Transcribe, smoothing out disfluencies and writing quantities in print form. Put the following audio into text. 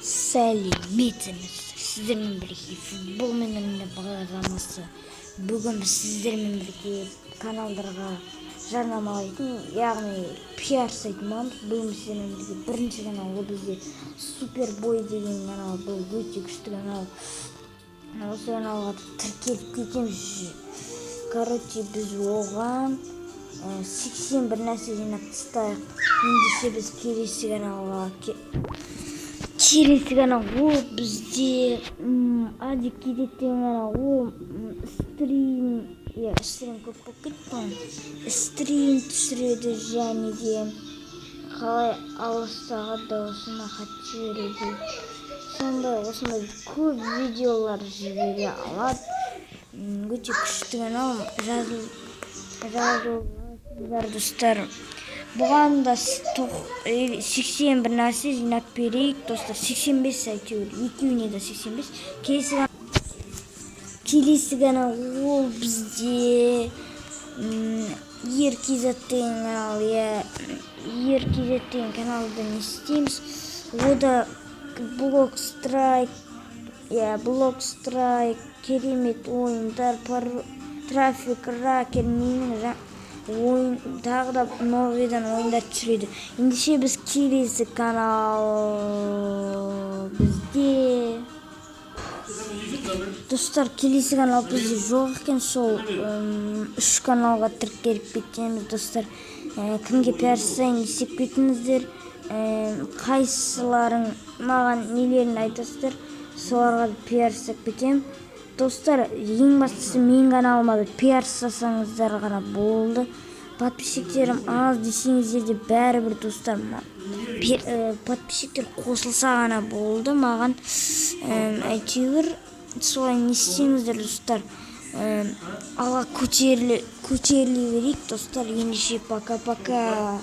Сәлеметсіздер, сіздермен бірге футбол менен бағдарламасы. Бүгін біз сіздермен бірге каналдарға жарнамалайтын, яғни пиар сайтымыз. Бүгін сіздермен бірге бірінші канал, ол бізде Супербой деген канал, бұл өте күшті канал. Осы каналға тіркеліп кетеміз. Короче, біз оған 81 нәрсе жинап тастайық. Ендеше біз келесі канал ол бізде Адик кетеді деген канал, ол стрим көп болып кетті. Стрим түсіреді және де қалай алыстағы даусына хат жібереді. Сондай осындай көп видеолар жібере алады. Өте күшті канал, жазылыңыздар достар. Бұған да 81 нәрсе жинап берейік достар. 85 әйтеуір, екеуіне де 85. Келесі канал ол бізде Еркизат деген канал. Еркизат деген каналда не істейміз? Ода Блокстрайк, керемет ойындар, трафик, ракер, менің ойын, тағы да новыйдан ойындар түсіреді. Ендеше біз келесі канал бізде. Достар, келесі канал бізде жоқ екен, сол 3 каналға тіркеліп кетеміз достар. Кімге пиар жасайын десек кетіңіздер. Қайсыларың маған нелерін айтасыздар, соларға пиар жасап кетем. Достар, ең бастысы мен каналыма пиар жасасаңыздар ғана болды. Подписчиктерім аз десеңіздер де бәрібір достар, подписчиктер қосылса ғана болды маған. Әйтеуір солай не істеңіздер достар. Алға көтеріле берейік достар. Ендеше пока-пока.